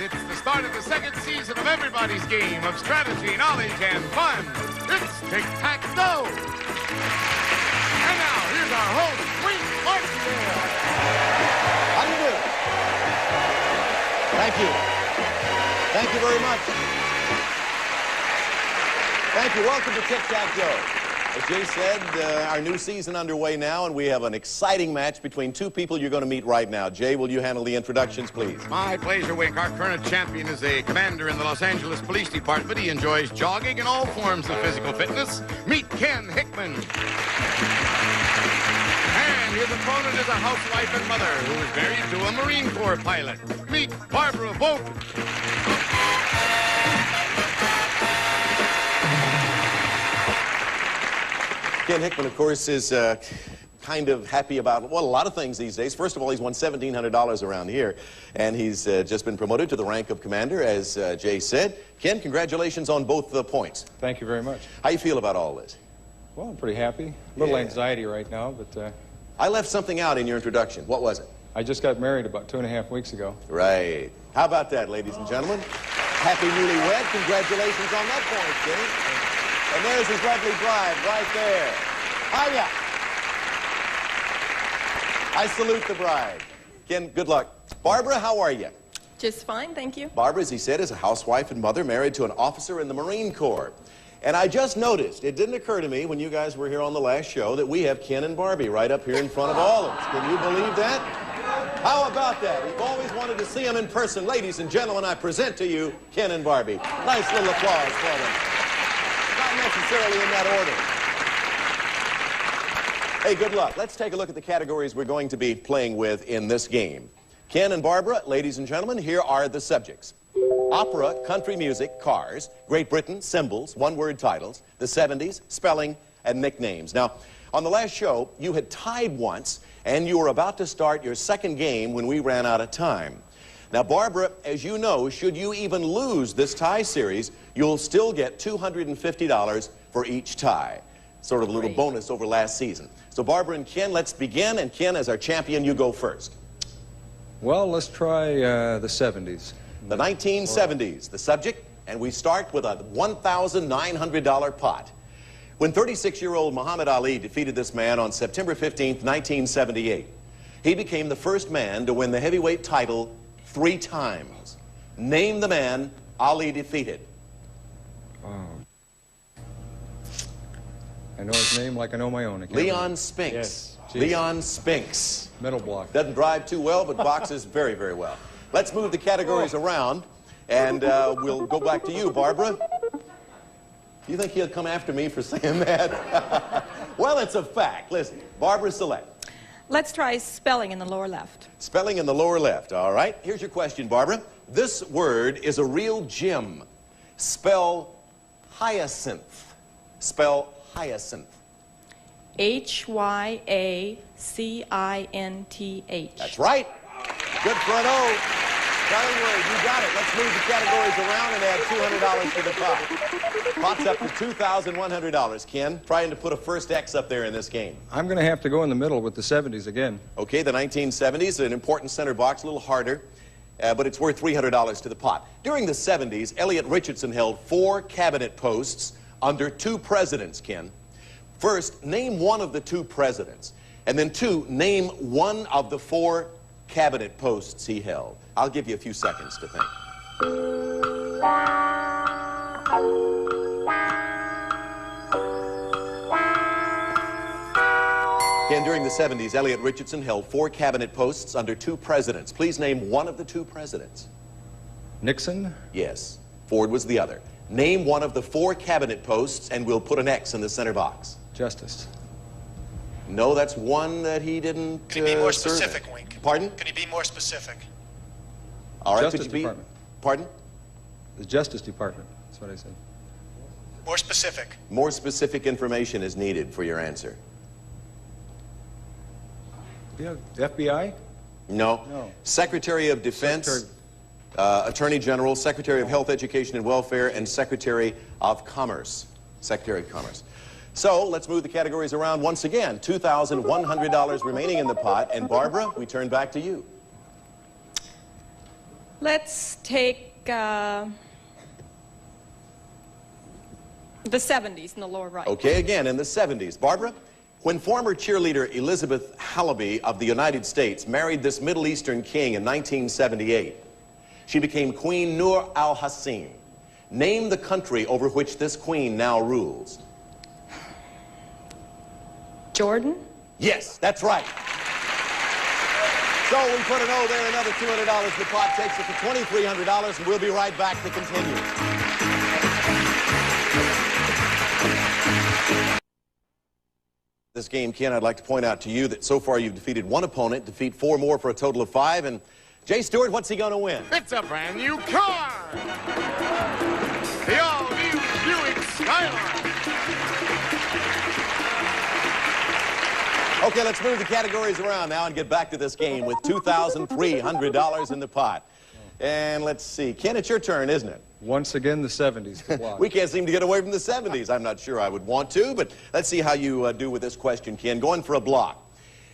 it's the start of the second season of everybody's game of strategy, knowledge, and fun. It's Tic Tac Dough. And now, here's our host, Wink Martindale. How do you do? Thank you. Thank you very much. Thank you. Welcome to Tic Tac Dough. As Jay said, our new season underway now, and we have an exciting match between two people you're going to meet right now. Jay, will you handle the introductions, please? My pleasure, Wink. Our current champion is a commander in the Los Angeles Police Department. He enjoys jogging and all forms of physical fitness. Meet Ken Hickman. And his opponent is a housewife and mother who is married to a Marine Corps pilot. Meet Barbara Bolton. Ken Hickman, of course, is kind of happy about, well, a lot of things these days. First of all, he's won $1,700 around here, and he's just been promoted to the rank of commander, as Jay said. Ken, congratulations on both the points. Thank you very much. How you feel about all this? Well, I'm pretty happy. A little anxiety right now, but... I left something out in your introduction. What was it? I just got married about 2.5 weeks ago. Right. How about that, ladies and gentlemen? Happy newlywed. Congratulations on that point, Kenny. And there's his lovely bride right there. Hiya! I salute the bride. Ken, good luck. Barbara, how are you? Just fine, thank you. Barbara, as he said, is a housewife and mother married to an officer in the Marine Corps. And I just noticed, it didn't occur to me when you guys were here on the last show that we have Ken and Barbie right up here in front of all of us. Can you believe that? How about that? We've always wanted to see them in person. Ladies and gentlemen, I present to you Ken and Barbie. Nice little applause for them. Not necessarily in that order. Hey, good luck. Let's take a look at the categories we're going to be playing with in this game. Ken and Barbara, ladies and gentlemen, here are the subjects. Opera, country music, cars, Great Britain, symbols, one-word titles, the 70s, spelling, and nicknames. Now, on the last show, you had tied once, and you were about to start your second game when we ran out of time. Now, Barbara, as you know, should you even lose this tie series, you'll still get $250 for each tie. Sort of a little bonus over last season. So, Barbara and Ken, let's begin. And Ken, as our champion, you go first. Well, let's try the 70s. The 1970s, the subject, and we start with a $1,900 pot. When 36-year-old Muhammad Ali defeated this man on September 15th, 1978, he became the first man to win the heavyweight title 3 times. Name the man Ali defeated. I know his name like I know my own. Leon Spinks. Yes. Leon Spinks. Metal block. Doesn't drive too well, but boxes very, very well. Let's move the categories around, and we'll go back to you, Barbara. You think he'll come after me for saying that? Well, it's a fact. Listen, Barbara, select. Let's try spelling in the lower left. Spelling in the lower left, all right. Here's your question, Barbara. This word is a real gem. Spell hyacinth. Spell hyacinth. H-Y-A-C-I-N-T-H. That's right. Good for an O. Spelling word, you got it. Let's move the categories around and add $200 to the pot. Pot's up to $2,100. Ken, trying to put a first X up there in this game. I'm going to have to go in the middle with the 70s again. Okay, the 1970s, an important center box, a little harder, but it's worth $300 to the pot. During the 70s, Elliot Richardson held 4 cabinet posts under 2 presidents, Ken. First, name one of the 2 presidents. And then 2, name one of the 4 cabinet posts he held. I'll give you a few seconds to think. Again, during the 70s, Elliot Richardson held 4 cabinet posts under 2 presidents. Please name one of the 2 presidents. Nixon? Yes. Ford was the other. Name one of the 4 cabinet posts, and we'll put an X in the center box. Justice. No, that's one that he didn't Can you be more specific, Wink? Pardon? Can you be more specific? All right, Justice could you be... Department. Pardon? The Justice Department. That's what I said. More specific. More specific information is needed for your answer. Yeah, the FBI? No. No. Secretary of Defense, Attorney General, Secretary of Health, Education, and Welfare, and Secretary of Commerce. Secretary of Commerce. So let's move the categories around once again. $2,100 remaining in the pot. And Barbara, we turn back to you. Let's take the 70s in the lower right. Okay, again, in the 70s. Barbara, when former cheerleader Elizabeth Halaby of the United States married this Middle Eastern king in 1978, she became Queen Nur al-Hassin. Name the country over which this queen now rules. Jordan? Yes, that's right. So we put an O there, another $200. The pot takes it to $2,300, and we'll be right back to continue. This game, Ken, I'd like to point out to you that so far you've defeated one opponent, defeat 4 more for a total of 5, and Jay Stewart, what's he going to win? It's a brand new car! The all-new Buick Skyline! Okay, let's move the categories around now and get back to this game with $2,300 in the pot. And let's see. Ken, it's your turn, isn't it? Once again, the 70s. The block. We can't seem to get away from the 70s. I'm not sure I would want to, but let's see how you do with this question, Ken. Going for a block.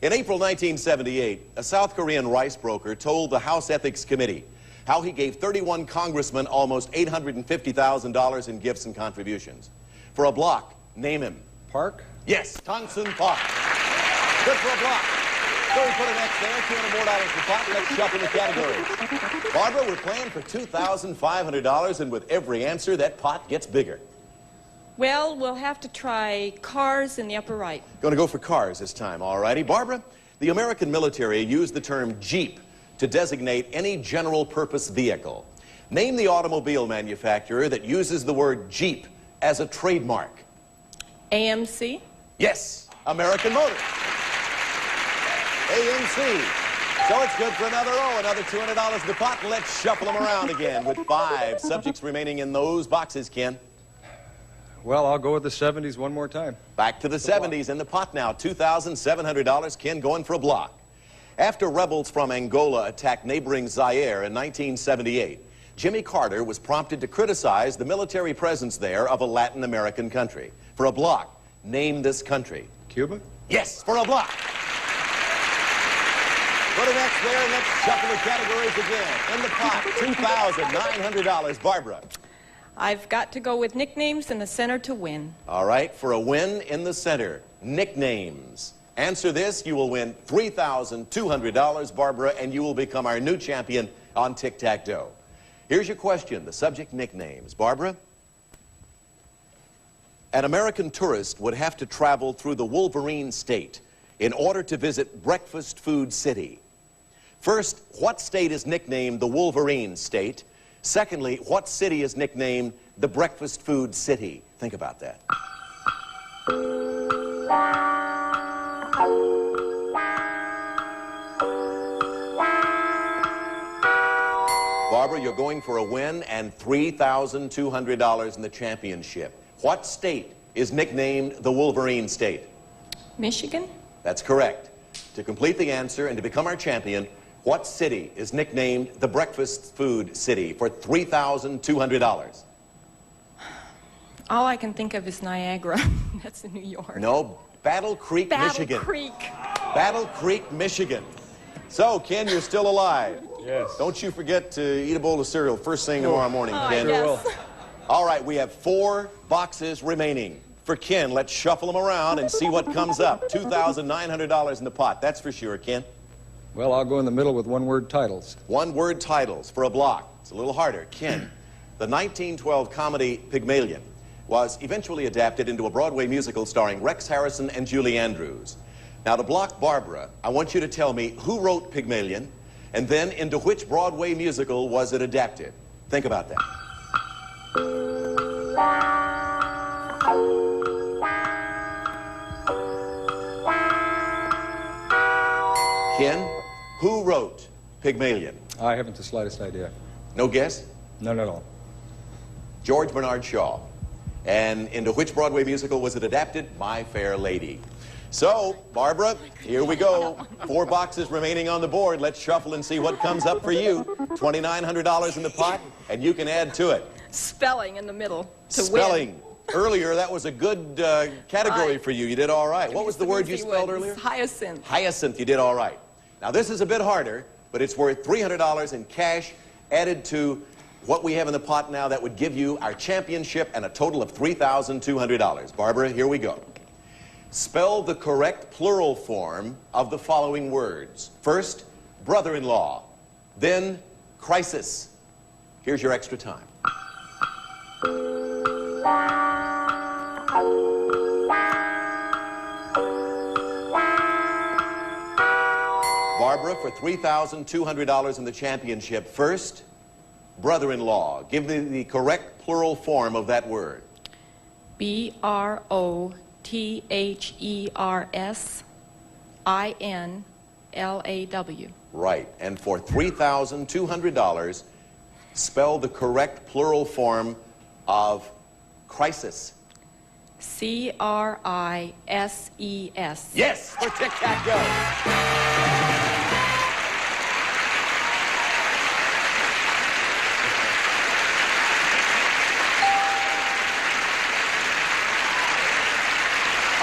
In April 1978, a South Korean rice broker told the House Ethics Committee how he gave 31 congressmen almost $850,000 in gifts and contributions. For a block, name him. Park? Yes, Tongsun Park. Good for a block. So we put an X there, $200 more in the pot. Let's shuffle the categories. Barbara, we're playing for $2,500, and with every answer, that pot gets bigger. Well, we'll have to try cars in the upper right. Going to go for cars this time, all righty. Barbara, the American military used the term Jeep to designate any general-purpose vehicle. Name the automobile manufacturer that uses the word Jeep as a trademark. AMC? Yes, American Motors. AMC. So it's good for another O, another $200 in the pot. Let's shuffle them around again with 5 subjects remaining in those boxes, Ken. Well, I'll go with the 70s one more time. Back to the 70s in the pot now. $2,700. Ken going for a block. After rebels from Angola attacked neighboring Zaire in 1978, Jimmy Carter was prompted to criticize the military presence there of a Latin American country. For a block, name this country. Cuba? Yes, for a block. Put an X there, and let's shuffle the categories again. In the pot, $2,900. Barbara. I've got to go with nicknames in the center to win. All right, for a win in the center, nicknames. Answer this, you will win $3,200, Barbara, and you will become our new champion on Tic Tac Dough. Here's your question, the subject nicknames. Barbara? An American tourist would have to travel through the Wolverine State in order to visit Breakfast Food City. First, what state is nicknamed the Wolverine State? Secondly, what city is nicknamed the Breakfast Food City? Think about that. Barbara, you're going for a win and $3,200 in the championship. What state is nicknamed the Wolverine State? Michigan? That's correct. To complete the answer and to become our champion, what city is nicknamed the Breakfast Food City for $3,200? All I can think of is Niagara. That's in New York. No, Battle Creek, Michigan. Battle Creek. Battle Creek, Michigan. So, Ken, you're still alive. Yes. Don't you forget to eat a bowl of cereal first thing tomorrow morning, Oh, Ken. yes. All right, we have 4 boxes remaining. For Ken, let's shuffle them around and see what comes up. $2,900 in the pot, that's for sure, Ken. Well, I'll go in the middle with one-word titles. One-word titles for a block. It's a little harder. Ken, the 1912 comedy Pygmalion was eventually adapted into a Broadway musical starring Rex Harrison and Julie Andrews. Now, to block Barbara, I want you to tell me who wrote Pygmalion, and then into which Broadway musical was it adapted. Think about that. Ken, who wrote Pygmalion? I haven't the slightest idea. No guess? None at all. George Bernard Shaw. And into which Broadway musical was it adapted? My Fair Lady. So, Barbara, here we go. 4 boxes remaining on the board. Let's shuffle and see what comes up for you. $2,900 in the pot, and you can add to it. Spelling in the middle to Spelling. win. Earlier, that was a good category for you. You did all right. What was the word you spelled earlier? Hyacinth. Hyacinth, you did all right. Now, this is a bit harder, but it's worth $300 in cash added to what we have in the pot now, that would give you our championship and a total of $3,200. Barbara, here we go. Spell the correct plural form of the following words. First, brother-in-law. Then, crisis. Here's your extra time. Barbara, for $3,200 in the championship. First, brother-in-law. Give me the correct plural form of that word. B-R-O-T-H-E-R-S-I-N-L-A-W. Right. And for $3,200, spell the correct plural form of crisis. C-R-I-S-E-S. Yes, for Tic Tac Dough.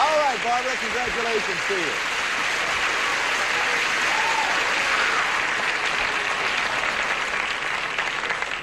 All right, Barbara, congratulations to you.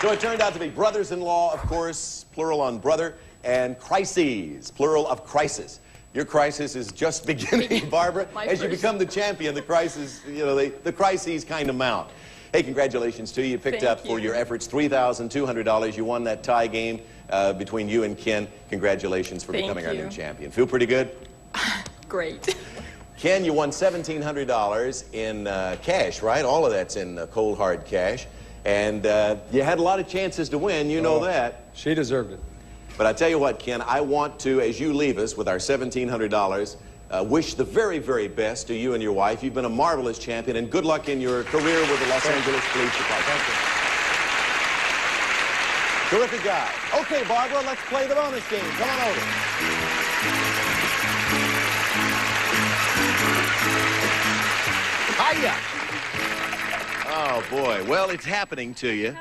So it turned out to be brothers-in-law, of course, plural on brother, and crises, plural of crisis. Your crisis is just beginning, Barbara. As you become the champion, the crisis, you know, the crises kind of mount. Hey, congratulations to you. You picked up for your efforts $3,200. You won that tie game between you and Ken. Congratulations for becoming our new champion. Feel pretty good? Great. Ken, you won $1,700 in cash, right? All of that's in cold, hard cash. And you had a lot of chances to win. You know that. She deserved it. But I tell you what, Ken, I want to, as you leave us with our $1,700, wish the very, very best to you and your wife. You've been a marvelous champion, and good luck in your career with the Los Angeles Police Department. Terrific guy. Okay, Barbara, let's play the bonus game. Come on over. Hiya. Oh, boy. Well, it's happening to you.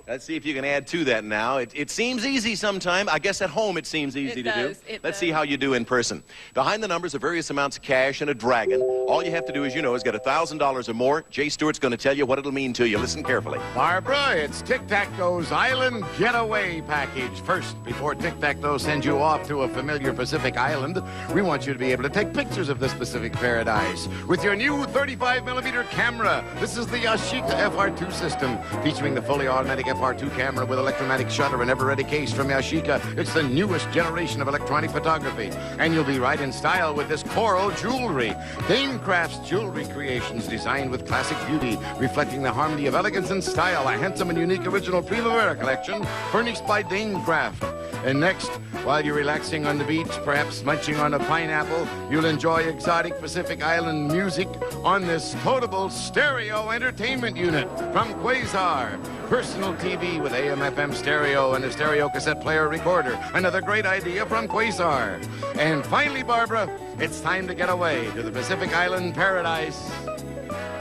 Let's see if you can add to that now. It seems easy sometime. I guess at home it seems easy to do. Let's see how you do in person. Behind the numbers are various amounts of cash and a dragon. All you have to do, as you know, is get $1,000 or more. Jay Stewart's going to tell you what it'll mean to you. Listen carefully. Barbara, it's Tic Tac Dough's Island Getaway Package. First, before Tic Tac Dough sends you off to a familiar Pacific island, we want you to be able to take pictures of this Pacific paradise with your new 35mm camera. This is the Yashica FR2 system, featuring the fully automatic FR2 camera with electromatic shutter and ever-ready case from Yashica. It's the newest generation of electronic photography. And you'll be right in style with this coral jewelry. Dame Craft's jewelry creations designed with classic beauty, reflecting the harmony of elegance and style. A handsome and unique original Primavera collection furnished by Dame Craft. And next, while you're relaxing on the beach, perhaps munching on a pineapple, you'll enjoy exotic Pacific Island music on this potable stereo entertainment unit from Quasar. Personal TV with AM/FM stereo and a stereo cassette player recorder. Another great idea from Quasar. And finally, Barbara, it's time to get away to the Pacific Island paradise,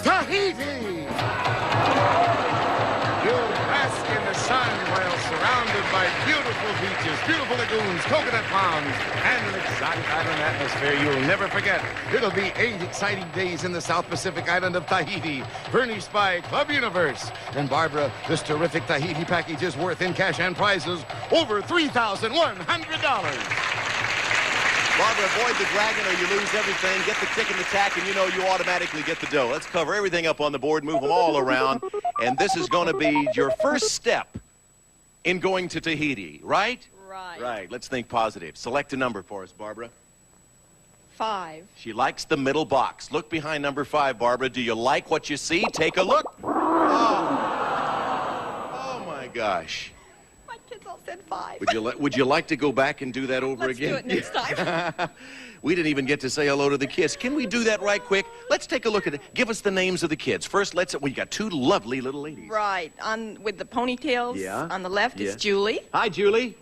Tahiti! You'll bask in the sun while surrounded by beautiful beaches, beautiful lagoons, coconut palms, and an exotic island atmosphere you'll never forget. It'll be 8 exciting days in the South Pacific island of Tahiti, furnished by Club Universe. And Barbara, this terrific Tahiti package is worth in cash and prizes over $3,100. Barbara, avoid the dragon or you lose everything. Get the tick and the tack, and you know you automatically get the dough. Let's cover everything up on the board, move them all around. And this is going to be your first step in going to Tahiti, right? Right. Right. Let's think positive. Select a number for us, Barbara. 5. She likes the middle box. Look behind number 5, Barbara. Do you like what you see? Take a look. Oh my gosh. My kids all said 5. Would you like to go back and do that over again? Let's do it next time. We didn't even get to say hello to the kids. Can we do that right quick? Let's take a look at it. Give us the names of the kids. First, we got 2 lovely little ladies. Right. With the ponytails. Yeah. On the left is Julie. Hi, Julie.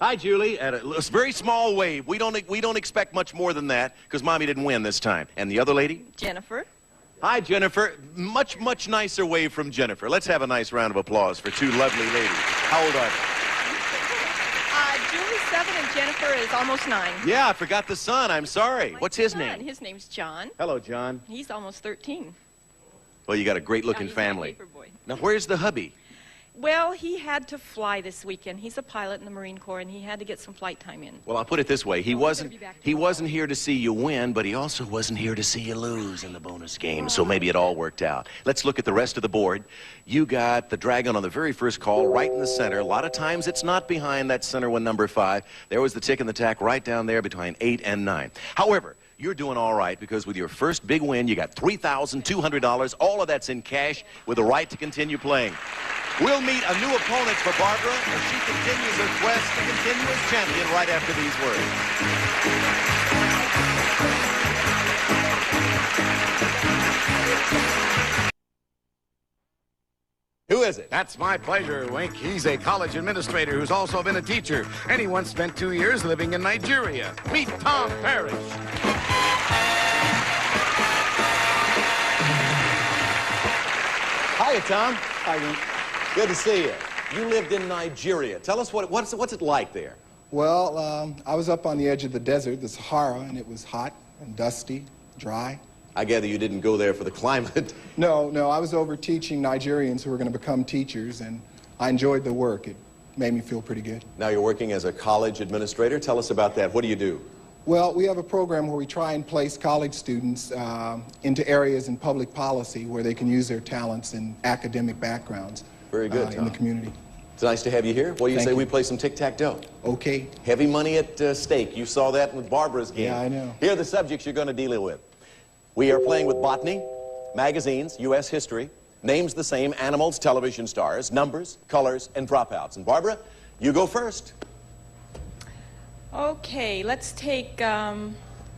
Hi, Julie. At a very small wave. We don't expect much more than that because Mommy didn't win this time. And the other lady? Jennifer. Hi, Jennifer. Much, much nicer wave from Jennifer. Let's have a nice round of applause for 2 lovely ladies. How old are they? Julie's 7 and Jennifer is almost 9. Yeah, I forgot the son. I'm sorry. What's his name? His name's John. Hello, John. He's almost 13. Well, you got a great-looking He's my family. paper boy. Now, where's the hubby? Well, he had to fly this weekend. He's a pilot in the Marine Corps, and he had to get some flight time in. Well, I'll put it this way. He gonna wasn't be back he tomorrow. wasn't here to see you win, but he also wasn't here to see you lose in the bonus game. So maybe it all worked out. Let's look at the rest of the board. You got the dragon on the very first call right in the center. A lot of times it's not behind that center one, number 5. There was the tick and the tack right down there between 8 and 9. However, you're doing all right because with your first big win, you got $3,200. All of that's in cash with the right to continue playing. We'll meet a new opponent for Barbara as she continues her quest to continue as champion right after these words. Who is it? That's my pleasure, Wink. He's a college administrator who's also been a teacher, and he once spent 2 years living in Nigeria. Meet Tom Parrish. Hiya, Tom. Hi, Wink. Good to see you. You lived in Nigeria. Tell us what's it like there? Well, I was up on the edge of the desert, the Sahara, and it was hot and dusty, dry. I gather you didn't go there for the climate. No, I was over teaching Nigerians who were going to become teachers, and I enjoyed the work. It made me feel pretty good. Now you're working as a college administrator. Tell us about that. What do you do? Well, we have a program where we try and place college students into areas in public policy where they can use their talents and academic backgrounds. Very good, in the Tom. community. It's nice to have you here. What do you Thank say you. we play some Tic Tac Dough? Okay. Heavy money at stake. You saw that with Barbara's game. Yeah, I know. Here are the subjects you're going to deal with. We are playing with botany, magazines, U.S. history, names the same, animals, television stars, numbers, colors, and dropouts. And Barbara, you go first. Okay, let's take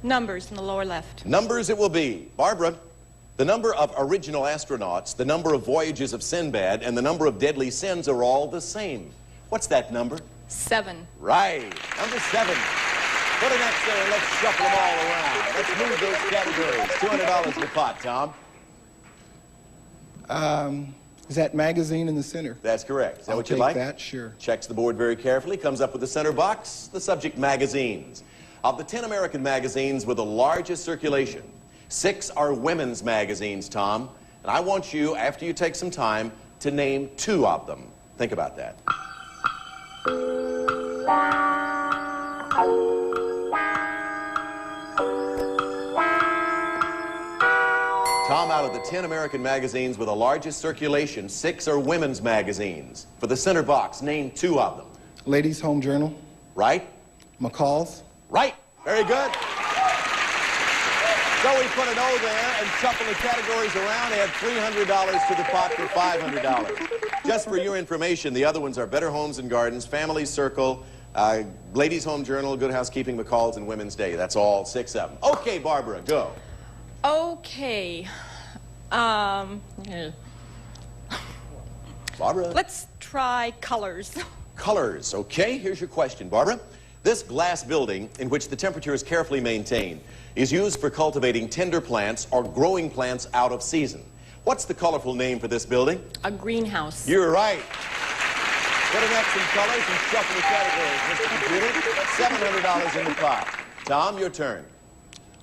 numbers in the lower left. Numbers it will be. Barbara, the number of original astronauts, the number of voyages of Sinbad, and the number of deadly sins are all the same. What's that number? 7. Right. Number 7. Put an X there and let's shuffle them all around. Let's move those categories. $200 in the pot, Tom. Is that magazine in the center? That's correct. Is that I'll what you take like? that, sure. Checks the board very carefully, comes up with the center box, the subject magazines. Of the 10 American magazines with the largest circulation, 6 are women's magazines, Tom. And I want you, after you take some time, to name 2 of them. Think about that. Tom, out of the 10 American magazines with the largest circulation, 6 are women's magazines. For the center box, name 2 of them. Ladies' Home Journal, Right? McCall's. Right. Very good. So we put an O there and shuffle the categories around, add $300 to the pot for $500. Just for your information, the other ones are Better Homes and Gardens, Family Circle, Ladies' Home Journal, Good Housekeeping, McCall's, and Women's Day. That's all 6 of them. Okay, Barbara, go. Okay. Barbara. Let's try colors. Colors. Okay, here's your question, Barbara. This glass building, in which the temperature is carefully maintained, is used for cultivating tender plants or growing plants out of season. What's the colorful name for this building? A greenhouse. You're right. Put an X in colors and shuffle the categories, Mr. Computer. $700 in the pot. Tom, your turn.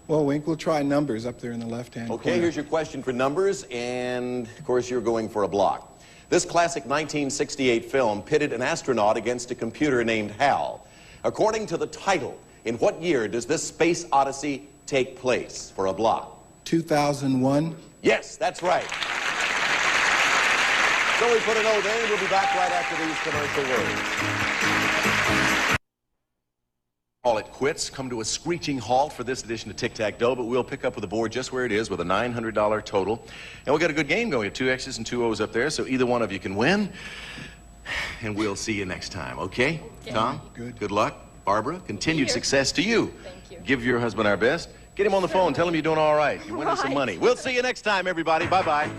Well, Wink, we'll try numbers up there in the left-hand Okay, corner. here's your question for numbers, and of course you're going for a block. This classic 1968 film pitted an astronaut against a computer named Hal. According to the title, in what year does this space odyssey take place? For a block. 2001. Yes, that's right. So we put an O there, and we'll be back right after these commercial words. Call it quits, come to a screeching halt for this edition of Tic Tac Dough, but we'll pick up with the board just where it is with a $900 total. And we'll get a good game going. We have 2 X's and 2 O's up there, so either one of you can win. And we'll see you next time, okay? Tom, good luck. Barbara, continued success to you. Thank you. Give your husband our best. Get him on the phone. Tell him you're doing all right. You're winning some money. We'll see you next time, everybody. Bye-bye.